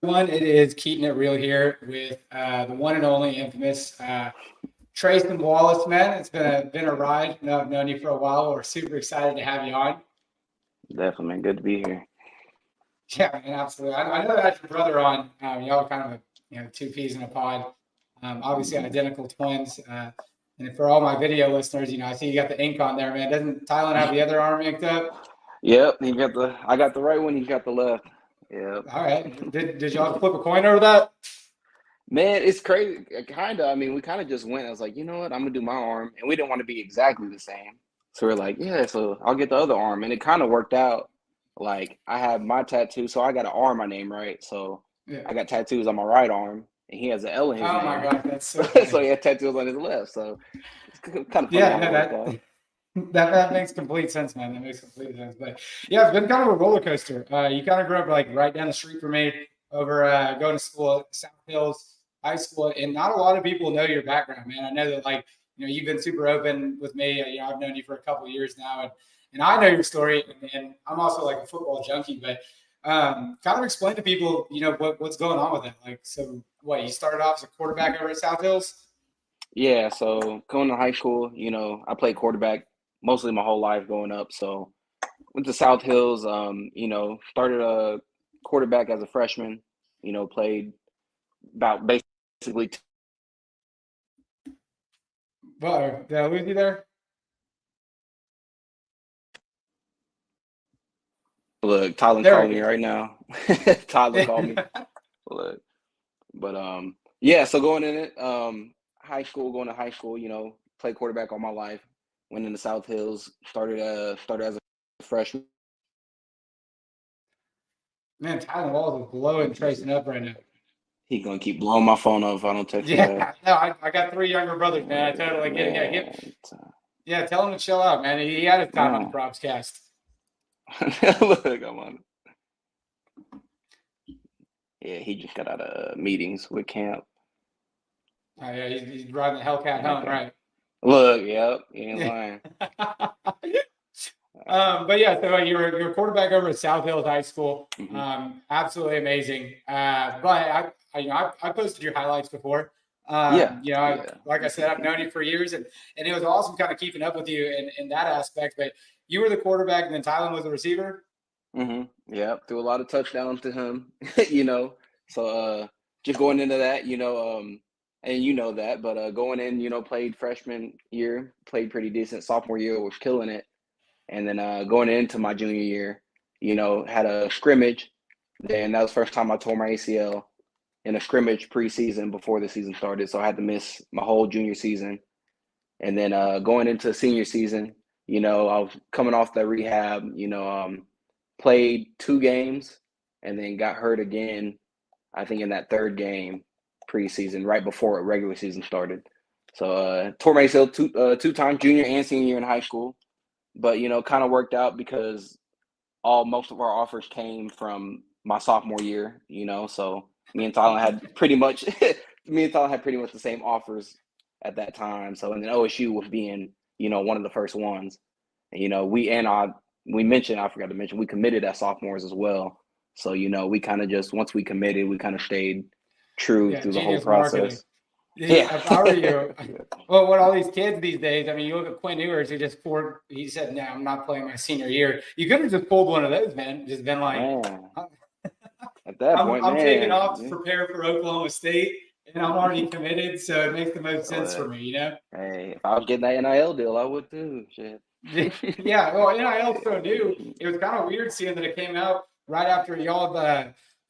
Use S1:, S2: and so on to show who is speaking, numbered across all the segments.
S1: One, it is Keating It Real here with the one and only infamous Tracin Wallace, man. It's been a ride. No, I've known you for a while. We're super excited to have you on.
S2: Definitely, man. Good to be here.
S1: Yeah, man, absolutely. I know that your brother on. Y'all kind of two peas in a pod. Obviously identical twins. And for all my video listeners, I see you got the ink on there, man. Doesn't Tylen have the other arm inked up?
S2: Yep, I got the right one, he's got the left. Yep.
S1: All right. Did y'all flip a coin over that?
S2: Man, it's crazy. Kinda. I mean, we kind of just went. I was like, you know what? I'm gonna do my arm, and we didn't want to be exactly the same. So we're like, yeah. So I'll get the other arm, and it kind of worked out. Like I have my tattoo, so I got an R in my name, right? So
S1: Yeah.
S2: I got tattoos on my right arm, and he has an L in his
S1: Oh
S2: name.
S1: my God, that's so funny.
S2: So he had tattoos on his left. So it's kind of funny
S1: Yeah,
S2: how
S1: no,
S2: it worked out.
S1: that makes complete sense, man. That makes complete sense. But yeah, it's been kind of a roller coaster. You kind of grew up like right down the street from me, over going to school at South Hills High School, and not a lot of people know your background, man. I know that you've been super open with me. I've known you for a couple of years now, and I know your story, and I'm also like a football junkie. But kind of explain to people, what's going on with it. Like, so what? You started off as a quarterback over at South Hills?
S2: Yeah, so going to high school, I played quarterback mostly my whole life growing up. So went to South Hills, started a quarterback as a freshman, played about basically
S1: Well, did I lose you there?
S2: look, Tylen
S1: There
S2: calling
S1: we
S2: me
S1: go.
S2: right now. Tylen called me. Look. But yeah, so going in it, going to high school, played quarterback all my life. Went into South Hills, started as a freshman.
S1: Man, Tylen Wallace is blowing Tracing up right now.
S2: He gonna keep blowing my phone up if I don't text him back.
S1: Yeah, no, I got three younger brothers, man. I totally get it.
S2: Man,
S1: Yeah, tell him to chill out, man. He had his time on the
S2: no.
S1: ProbsCast.
S2: Look, I'm on. Yeah, he just got out of meetings with camp.
S1: Oh, yeah, he's driving the Hellcat home,
S2: Okay.
S1: right?
S2: Look, yep, he ain't
S1: Yeah.
S2: lying.
S1: But yeah, so you're a quarterback over at South Hills High School.
S2: Mm-hmm.
S1: Absolutely amazing. But I posted your highlights before.
S2: Yeah.
S1: Like I said, I've known you for years, and it was awesome kind of keeping up with you in that aspect. But you were the quarterback, and then Tylen was the receiver.
S2: Mm-hmm. Yeah, threw a lot of touchdowns to him, you know. So just going into that, and you know that, but going in, played freshman year, played pretty decent. Sophomore year was killing it. And then going into my junior year, had a scrimmage. Then that was the first time I tore my ACL in a scrimmage preseason before the season started. So I had to miss my whole junior season. And then going into senior season, I was coming off the rehab, played 2 games and then got hurt again, I think in that third game preseason, right before regular season started. So tore my ACL two times, junior and senior year in high school. But, kind of worked out because most of our offers came from my sophomore year, so me and Tylen had pretty much the same offers at that time. So and then OSU was being, one of the first ones. And I forgot to mention we committed as sophomores as well. So, we kind of just once we committed, we kind of stayed true
S1: Yeah,
S2: through the whole
S1: genius marketing.
S2: process. Yeah.
S1: If I were you, well, what all these kids these days, I mean, you look at Quinn Ewers, he said, no, I'm not playing my senior year. You could have just pulled one of those, man. Just been like,
S2: Man. At that point,
S1: I'm taking off to
S2: yeah.
S1: prepare for Oklahoma State, and I'm already committed, so it makes the most sense for
S2: Well,
S1: me,
S2: hey, if I was getting that NIL deal, I would too. Shit.
S1: Yeah, well, NIL so new. It was kind of weird seeing that it came out right after y'all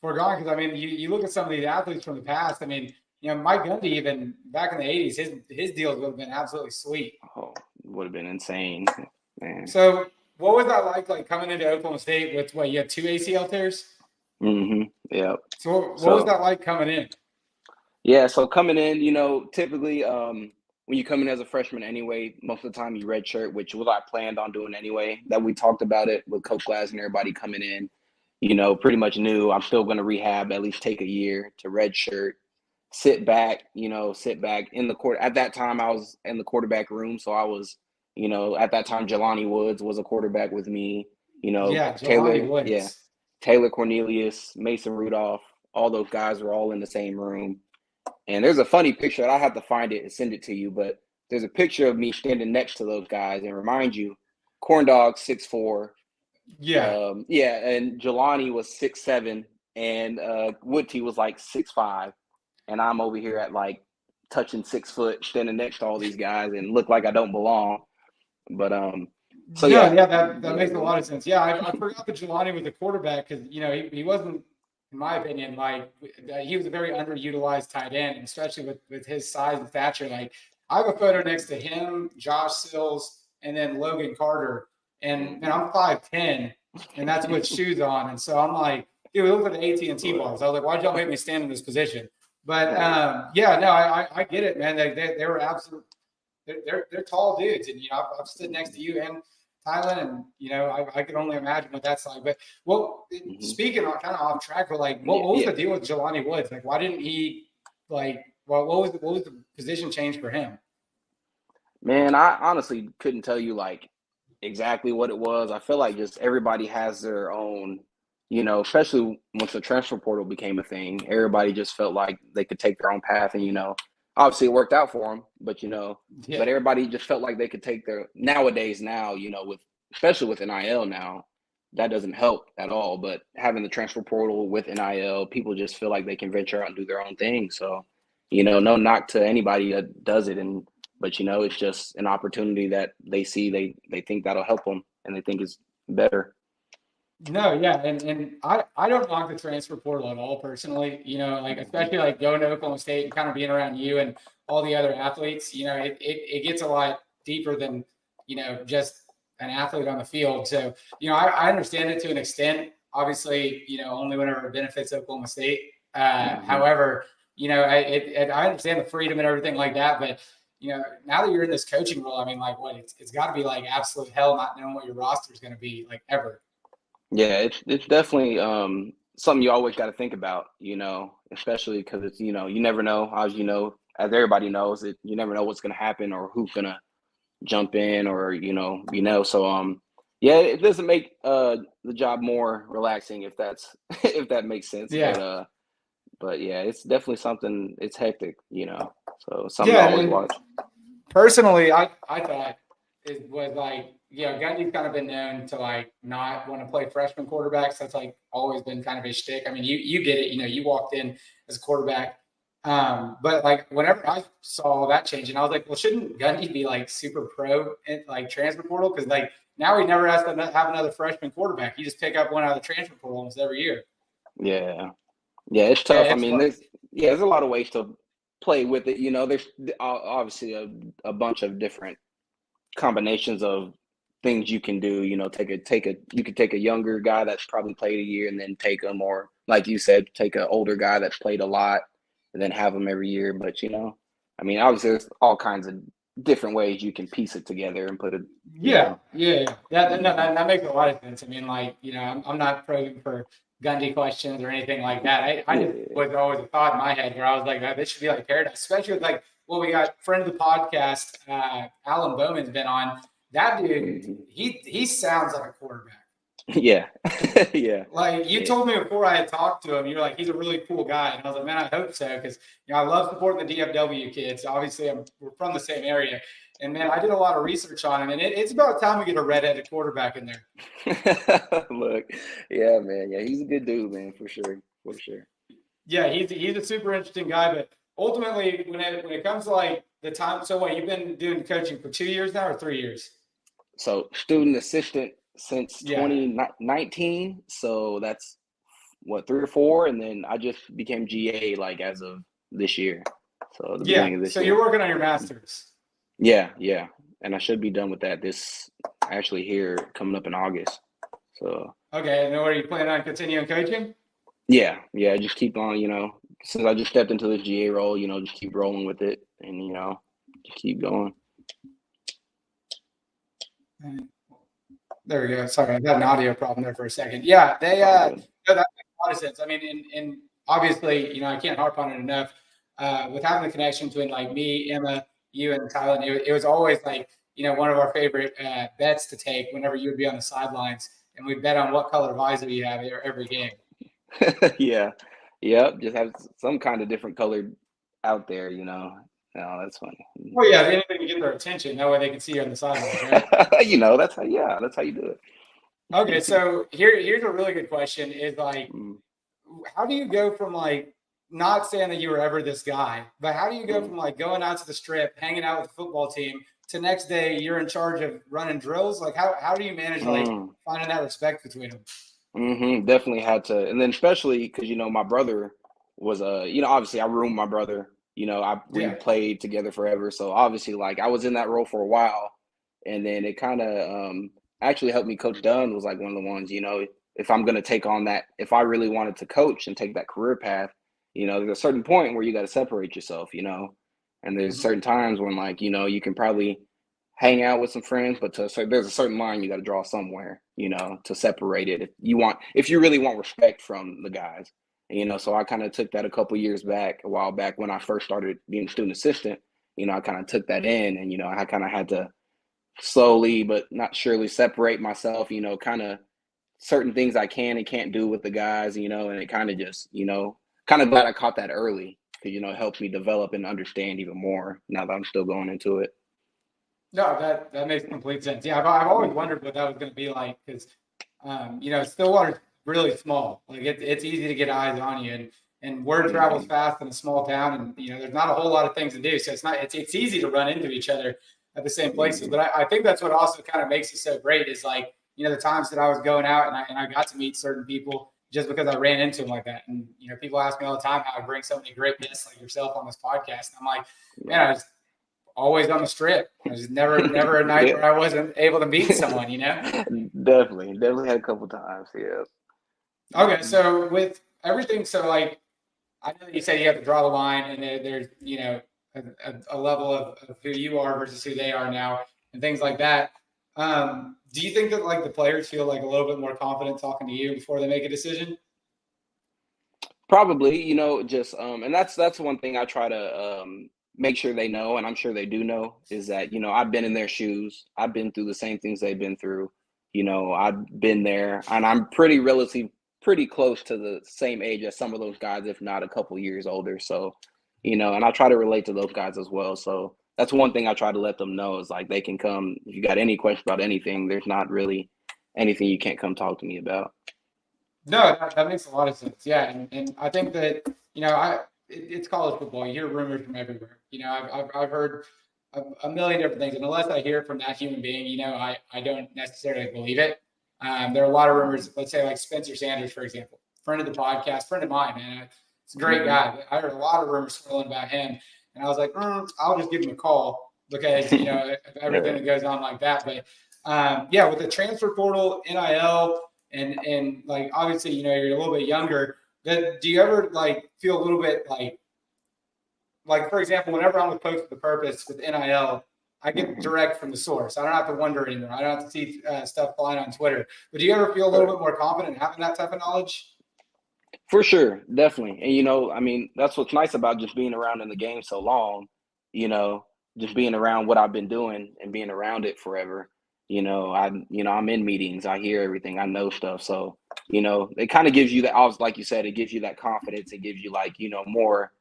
S1: forgone. Because I mean, you look at some of these athletes from the past. I mean, Mike Gundy, even back in the '80s, his deals would have been absolutely sweet.
S2: Oh, would have been insane, man.
S1: So, what was that like coming into Oklahoma State with what you had 2 ACL tears?
S2: Mm-hmm. Yeah.
S1: So, what was that like coming in?
S2: Yeah, so coming in, typically when you come in as a freshman anyway, most of the time you redshirt, which was I planned on doing anyway. That we talked about it with Coach Glass and everybody coming in, pretty much knew I'm still going to rehab, at least take a year to redshirt, sit back in the court. At that time, I was in the quarterback room, so I was, at that time, Jelani Woods was a quarterback with me.
S1: Yeah,
S2: Taylor,
S1: Jelani Woods.
S2: Taylor Cornelius, Mason Rudolph. all those guys were all in the same room. And there's a funny picture. I have to find it and send it to you, but there's a picture of me standing next to those guys, and remind you, Corn Dog 6'4".
S1: Yeah.
S2: And Jelani was 6'7", and Woodty was like 6'5", and I'm over here at like touching 6 foot, standing next to all these guys, and look like I don't belong. But so
S1: No,
S2: yeah,
S1: that makes a lot of sense. Yeah, I forgot that Jelani was the quarterback because he wasn't, in my opinion, like he was a very underutilized tight end, and especially with his size and stature. Like I have a photo next to him, Josh Sills, and then Logan Carter, and I'm 5'10", and that's with shoes on, and so I'm like, dude, we look at the AT&T bars. I was like, why'd y'all make me stand in this position? But yeah, no, I get it, man. They were absolute. They're tall dudes, and I've stood next to you and Thailand, and I can only imagine what that's like. But speaking of kind of off track, but like, what was the deal with Jelani Woods? Like, why didn't he what was the position change for him?
S2: Man, I honestly couldn't tell you like exactly what it was. I feel like just everybody has their own, especially once the transfer portal became a thing, everybody just felt like they could take their own path, and obviously it worked out for them, but but everybody just felt like they could take their nowadays now, especially with NIL now, that doesn't help at all. But having the transfer portal with NIL, people just feel like they can venture out and do their own thing. So, no knock to anybody that does it, but it's just an opportunity that they see, they think that'll help them, and they think it's better.
S1: No, yeah, and I don't knock the transfer portal at all personally. Like especially like going to Oklahoma State and kind of being around you and all the other athletes. It gets a lot deeper than just an athlete on the field. So I understand it to an extent. Obviously, only whenever it benefits Oklahoma State. However, I understand the freedom and everything like that, but now that you're in this coaching role, I mean, like what it's got to be like absolute hell not knowing what your roster is going to be like ever.
S2: Yeah, it's definitely something you always got to think about, especially because it's, you never know, as as everybody knows, you never know what's going to happen or who's going to jump in or, so yeah, it doesn't make the job more relaxing if if that makes sense.
S1: Yeah.
S2: But yeah, it's definitely something, it's hectic, so something I always watch.
S1: Personally, I thought it was like, Gundy's kind of been known to like not want to play freshman quarterbacks. That's like always been kind of his shtick. I mean, you get it. You walked in as a quarterback, but like whenever I saw that change, and I was like, well, shouldn't Gundy be like super pro in like transfer portal? Because like now he never has to have another freshman quarterback. You just pick up one out of the transfer portal almost every year.
S2: Yeah, it's tough. I mean, there's a lot of ways to play with it. There's obviously a bunch of different combinations of things you can do. You could take a younger guy that's probably played a year and then take a more, like you said, take an older guy that's played a lot and then have them every year. But I mean, obviously there's all kinds of different ways you can piece it together and put it.
S1: Yeah. That makes a lot of sense. I mean, like, I'm not probing for Gundy questions or anything like that. I just was always a thought in my head where I was like, oh, this should be like paradise, especially with like, well, we got friend of the podcast, Alan Bowman's been on. That dude, he sounds like a quarterback.
S2: Yeah. Yeah.
S1: Like you told me before I had talked to him, you were like, he's a really cool guy. And I was like, man, I hope so. Because, I love supporting the DFW kids. Obviously, we're from the same area. And, man, I did a lot of research on him. And it's about time we get a redheaded quarterback in there.
S2: Look, yeah, man. Yeah, he's a good dude, man, for sure. For sure.
S1: Yeah, he's a super interesting guy. But ultimately, when it comes to, like, the time – so, what, you've been doing coaching for 2 years now or 3 years?
S2: So, student assistant since 2019. So, that's, 3 or 4? And then I just became GA, like, as of this year. So, the beginning of this year.
S1: So, you're working on your master's.
S2: Yeah. And I should be done with that here coming up in August. So.
S1: Okay. And then what are you planning on continuing coaching?
S2: Yeah. Just keep on, since I just stepped into this GA role, just keep rolling with it and, just keep going.
S1: There we go. Sorry, I got an audio problem there for a second. Yeah, that makes a lot of sense. I mean, and obviously, I can't harp on it enough. With having the connection between like me, Emma, you, and Thailand, it was always like, one of our favorite bets to take whenever you would be on the sidelines, and we'd bet on what color visor you have every game.
S2: Yeah, Yep, just have some kind of different colored out there, you know. No, that's funny.
S1: Well, yeah, anything to get their attention. That way they can see you on the sidelines, right?
S2: You know, that's how you do
S1: Okay,
S2: it.
S1: so here's a really good question: is like,
S2: Mm,
S1: how do you go from like not saying that you were ever this guy, but how do you go
S2: mm,
S1: from like going out to the strip, hanging out with the football team, to next day you're in charge of running drills? Like, how do you manage like
S2: mm.
S1: finding that respect between them?
S2: Definitely had to, and then especially because my brother was obviously I roomed my brother. We
S1: Yeah.
S2: played together forever, so obviously like I was in that role for a while, and then it kind of actually helped me. Coach Dunn was like one of the ones. If I'm gonna take on that, if I really wanted to coach and take that career path, there's a certain point where you got to separate yourself. And there's
S1: Mhm.
S2: certain times when like you can probably hang out with some friends, but there's a certain line you got to draw somewhere, to separate it. If you really want respect from the guys, so I kind of took that a while back when I first started being student assistant. I kind of took that in, and I kind of had to slowly but not surely separate myself. Kind of certain things I can and can't do with the guys. And it kind of just, kind of glad I caught that early because it helps me develop and understand even more now that I'm still going into it.
S1: No, that makes complete sense. Yeah, I've always wondered what that was going to be like because, Stillwater's really small. Like it's easy to get eyes on you, and word travels
S2: Mm-hmm.
S1: fast in a small town, and there's not a whole lot of things to do. So it's easy to run into each other at the same places.
S2: Mhm.
S1: But I think that's what also kind of makes it so great is like the times that I was going out and I got to meet certain people just because I ran into them like that. And people ask me all the time how I bring so many great guests like yourself on this podcast. And I'm like, man, I was always on the strip. There's never a night
S2: Yeah.
S1: where I wasn't able to meet someone.
S2: Definitely had a couple times. Yeah.
S1: Okay,
S2: Mhm.
S1: so with everything, so like I know that you said you have to draw the line, and there's a level of who you are versus who they are now, and things like that. Do you think that like the players feel like a little bit more confident talking to you before they make a decision?
S2: Probably, just and that's one thing I try to make sure they know, and I'm sure they do know, is that I've been in their shoes. I've been through the same things they've been through. I've been there, and I'm pretty close to the same age as some of those guys, if not a couple years older. So, and I try to relate to those guys as well. So that's one thing I try to let them know is like they can come if you got any question about anything. There's not really anything you can't come talk to me about.
S1: No, that makes a lot of sense. Yeah, and I think that it's college football. You hear rumors from everywhere. I've heard a million different things, and unless I hear it from that human being, I don't necessarily believe it. There are a lot of rumors. Let's say like Spencer Sanders, for example, friend of the podcast, friend of mine, man. It's a great
S2: Mm-hmm.
S1: guy. But I heard a lot of rumors swirling about him, and I was like, I'll just give him a call because of everything
S2: Yeah.
S1: that goes on like that. But yeah, with the transfer portal, NIL and like obviously you're a little bit younger. But do you ever like feel a little bit like for example, whenever I'm with Post the Purpose with NIL, I get
S2: Mhm.
S1: direct from the source. I don't have to wonder anymore. I don't have to see stuff flying on Twitter. But do you ever feel a little
S2: Right.
S1: bit more confident having that type of knowledge?
S2: For sure, definitely. And I mean, that's what's nice about just being around in the game so long, you know, just being around what I've been doing and being around it forever. I'm in meetings, I hear everything, I know stuff. So, it kind of gives you that, like you said, it gives you that confidence. It gives you like, more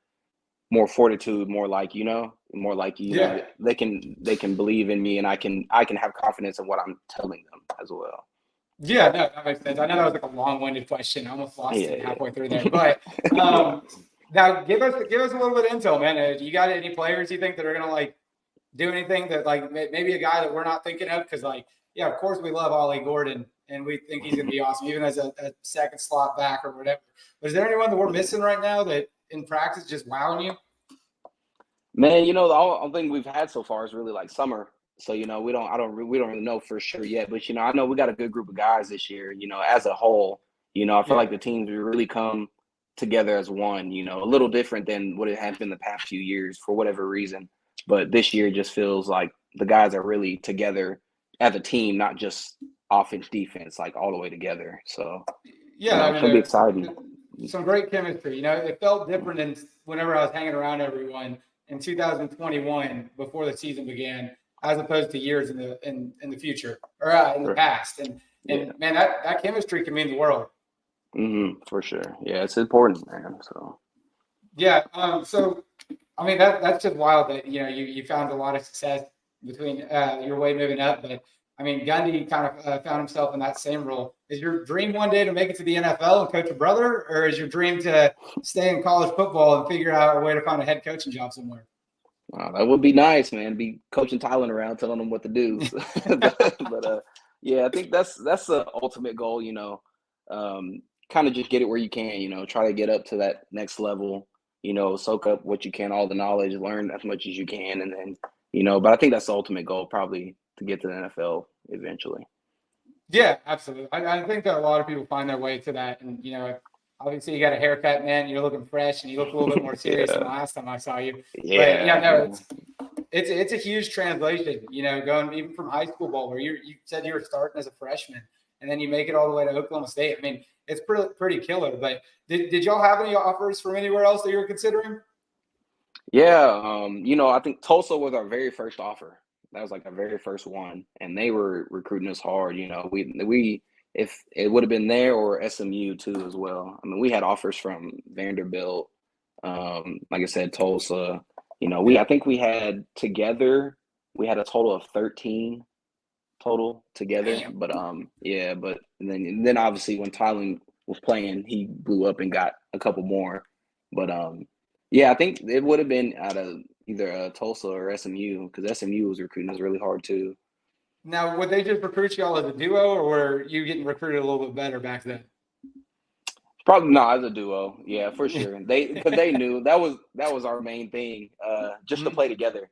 S2: fortitude, more like,
S1: Yeah.
S2: they can believe in me, and I can have confidence in what I'm telling them as well.
S1: Yeah, no, that makes sense. I know that was like a long-winded question. I almost lost
S2: Yeah,
S1: it
S2: yeah.
S1: halfway through there. But
S2: Yeah.
S1: now give us a little bit of intel, man. You got any players you think that are gonna like do anything that like maybe a guy that we're not thinking of? Because like, yeah, of course we love Ollie Gordon and we think he's gonna be awesome, even as a second slot back or whatever. But is there anyone that we're missing right now that in practice just wowing you?
S2: Man, the only thing we've had so far is really like summer. So, we don't really know for sure yet. But, I know we got a good group of guys this year, as a whole. I feel
S1: Yeah.
S2: like the teams we really come together as one, a little different than what it has been the past few years for whatever reason. But this year just feels like the guys are really together as a team, not just offense, defense, like all the way together. So,
S1: Yeah, I
S2: it's
S1: mean,
S2: gonna be exciting.
S1: some great chemistry. It felt different than whenever I was hanging around everyone in 2021 before the season began, as opposed to years in the future or in the
S2: Right.
S1: past. And
S2: Yeah.
S1: man, that chemistry can mean the world.
S2: For sure. Yeah, it's important, man. So
S1: Yeah. So I mean that's just wild that you found a lot of success between your way moving up, but I mean Gundy kind of found himself in that same role. Is your dream one day to make it to the NFL and coach a brother, or is your dream to stay in college football and figure out a way to find a head coaching job somewhere?
S2: that would be nice, man. Be coaching Tylen around, telling him what to do. So, but yeah, I think that's the ultimate goal. Kind of just get it where you can. Try to get up to that next level. Soak up what you can, all the knowledge, learn as much as you can, and then But I think that's the ultimate goal, probably to get to the NFL eventually.
S1: Yeah, absolutely. I think that a lot of people find their way to that, and obviously you got a haircut, man. You're looking fresh, and you look a little bit more serious than the
S2: Yeah,
S1: last time I saw you. But yeah,
S2: yeah,
S1: no,
S2: yeah.
S1: it's a huge translation. Going even from high school ball, where you said you were starting as a freshman, and then you make it all the way to Oklahoma State. I mean, it's pretty killer. But did y'all have any offers from anywhere else that you were considering?
S2: Yeah, I think Tulsa was our very first offer. That was like our very first one, and they were recruiting us hard. We if it would have been there or SMU too as well. I mean, we had offers from Vanderbilt, like I said, Tulsa. I
S1: Yeah.
S2: think we had a total of 13 total together.
S1: Damn.
S2: But yeah, but and then obviously when Tylen was playing, he blew up and got a couple more. But yeah, I think it would have been out of either Tulsa or SMU because SMU was recruiting us really hard too.
S1: Now, would they just recruit y'all as a duo, or were you getting recruited a little bit better back then?
S2: Probably not as a duo, yeah, for sure. Because they knew that was our main thing, just to
S1: Mhm.
S2: play together.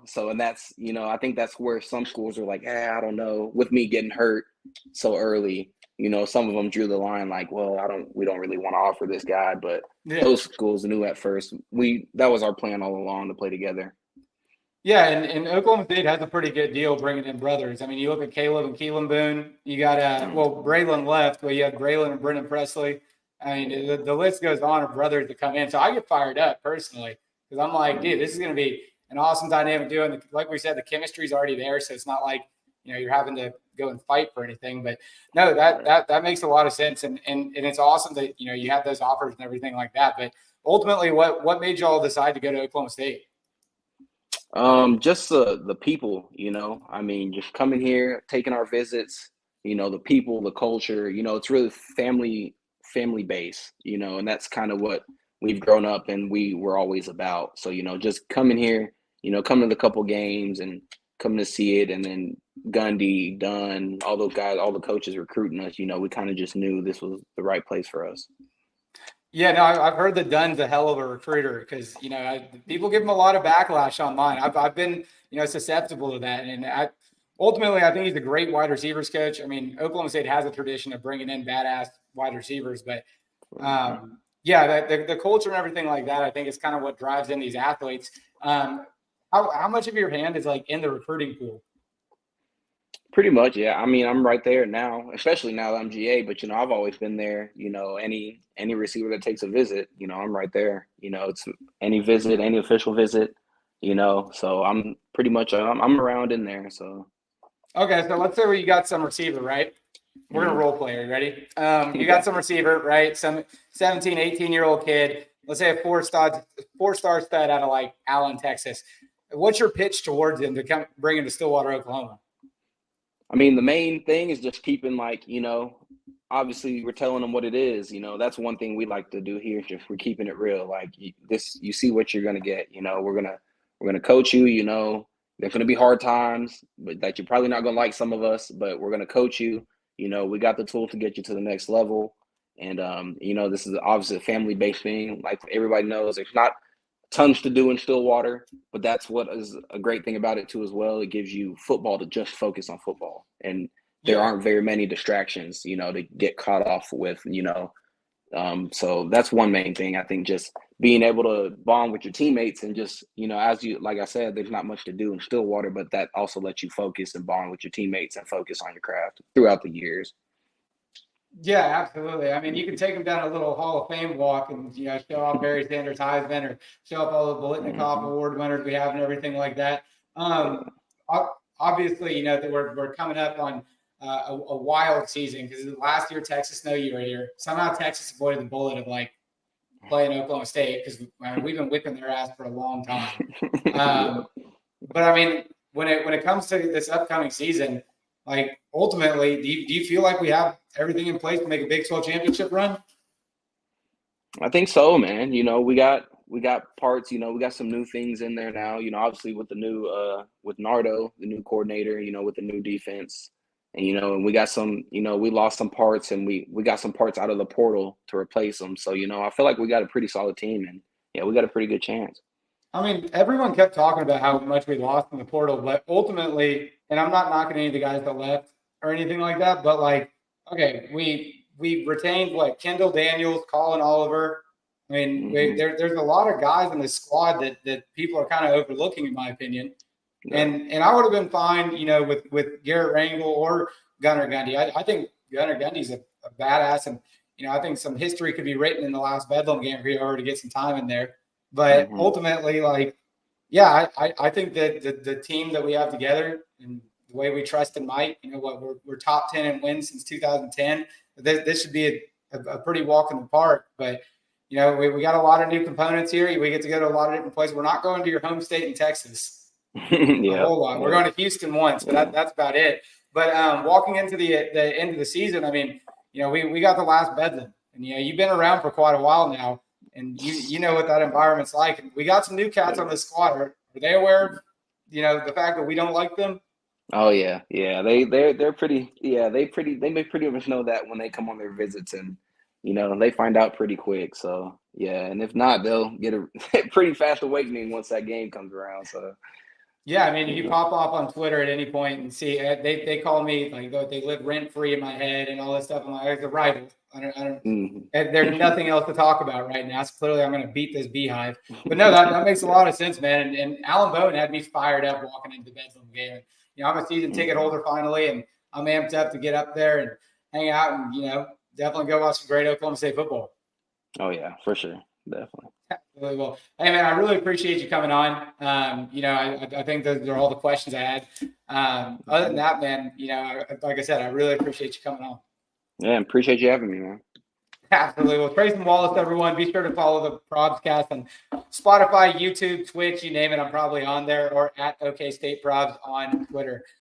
S2: So and that's I think that's where some schools are like, I don't know. With me getting hurt so early, some of them drew the line like, well, we don't really want to offer this guy, but
S1: Yeah.
S2: those schools knew at first that was our plan all along to play together.
S1: Yeah, and Oklahoma State has a pretty good deal bringing in brothers. I mean, you look at Caleb and Keelan Boone. You got Braylon left, but you had Braylon and Brendan Presley. I mean, the list goes on of brothers that come in. So I get fired up personally because I'm like, dude, this is going to be an awesome dynamic duo. And like we said, the chemistry's already there, so it's not like you're having to go and fight for anything. But no, that
S2: Right.
S1: that that makes a lot of sense, and it's awesome that you have those offers and everything like that. But ultimately, what made y'all decide to go to Oklahoma State?
S2: Just the people, I mean, just coming here, taking our visits, the people, the culture, it's really family based, and that's kind of what we've grown up and we were always about. So, just coming here, coming to the couple games and coming to see it, and then Gundy, Dunn, all those guys, all the coaches recruiting us, we kind of just knew this was the right place for us.
S1: Yeah, no, I've heard that Dunn's a hell of a recruiter because people give him a lot of backlash online. I've been susceptible to that, and ultimately I think he's a great wide receivers coach. I mean, Oklahoma State has a tradition of bringing in badass wide receivers, but yeah, the culture and everything like that, I think is kind of what drives in these athletes. How much of your hand is like in the recruiting pool?
S2: Pretty much, yeah. I mean, I'm right there now, especially now that I'm GA. But I've always been there. Any receiver that takes a visit, I'm right there. It's any visit, any official visit. So I'm pretty much I'm around in there. So
S1: Okay, so let's say you got some receiver, right? We're gonna
S2: mm,
S1: role play. Are you ready? You got
S2: okay.
S1: some receiver, right? Some 17, 18-year-old kid. Let's say a four-star stud out of like Allen, Texas. What's your pitch towards him to come bring him to Stillwater, Oklahoma?
S2: I mean, the main thing is just keeping obviously we're telling them what it is. That's one thing we like to do here. Just we're keeping it real. Like you see what you're gonna get. We're gonna coach you. There's gonna be hard times, but that you're probably not gonna like some of us. But we're gonna coach you. We got the tools to get you to the next level. And this is obviously a family-based thing. Like everybody knows, there's not tons to do in Stillwater, but that's what is a great thing about it too as well. It gives you football to just focus on football, and there
S1: Yeah,
S2: aren't very many distractions, to get caught off with, so that's one main thing. I think just being able to bond with your teammates and just, as you, like I said, there's not much to do in Stillwater, but that also lets you focus and bond with your teammates and focus on your craft throughout the years.
S1: yeah, absolutely. I mean, you can take him down a little Hall of Fame walk and show off Barry Sanders Heisman or show off all the Bolitnikoff
S2: Hmm.
S1: Award winners we have and everything like that.
S2: Yeah.
S1: Obviously, that we're coming up on a wild season because last year Texas knew you were here. Somehow Texas avoided the bullet of like playing Oklahoma State because we've been whipping their ass for a long time. But I mean, when it comes to this upcoming season, like ultimately, do you feel like we have everything in place to make a Big 12 championship run?
S2: I think so, man. We got parts. We got some new things in there now. Obviously with the new with Nardo, the new coordinator. With the new defense, and and we got some. We lost some parts, and we got some parts out of the portal to replace them. So I feel like we got a pretty solid team, and yeah, we got a pretty good chance.
S1: I mean, everyone kept talking about how much we lost in the portal, but ultimately, and I'm not knocking any of the guys that left or anything like that, but like, okay, we retained what Kendall Daniels, Colin Oliver. I mean, there's a lot of guys in the squad that people are kind of overlooking, in my opinion. Yeah. And I would have been fine, with Garrett Rangel or Gunnar Gundy. I think Gunnar Gundy's a badass, and I think some history could be written in the last Bedlam game for you to get some time in there. But ultimately, like, yeah, I think that the team that we have together and the way we trust in Mike, we're top 10 in wins since 2010. This should be a pretty walk in the park. But, we got a lot of new components here. We get to go to a lot of different places. We're not going to your home state in Texas a whole lot. We're going to Houston once, but that's about it. But walking into the end of the season, I mean, we got the last Bedlam. And, you've been around for quite a while now. And you know what that environment's like. And we got some new cats on the squad. Are they aware of, the fact that we don't like them?
S2: Oh yeah. They're pretty. Yeah, they may pretty much know that when they come on their visits, and they find out pretty quick. So yeah, and if not, they'll get a pretty fast awakening once that game comes around. So
S1: yeah, I mean, you pop off on Twitter at any point and see they call me like they live rent free in my head and all this stuff. I'm like, it's a rival. I don't. There's nothing else to talk about right now. So clearly, I'm going to beat this beehive. But no, that makes a lot of sense, man. And Alan Bowen had me fired up walking into the Bedlam game. And, I'm a season ticket holder finally, and I'm amped up to get up there and hang out and definitely go watch some great Oklahoma State football.
S2: Oh yeah, for sure, definitely.
S1: Really well. Hey man, I really appreciate you coming on. I think those are all the questions I had. Other than that, man, like I said, I really appreciate you coming on.
S2: Yeah, appreciate you having me, man.
S1: Absolutely. Well, Tracin Wallace, everyone. Be sure to follow the ProbsCast on Spotify, YouTube, Twitch, you name it. I'm probably on there, or at OK State Probs on Twitter.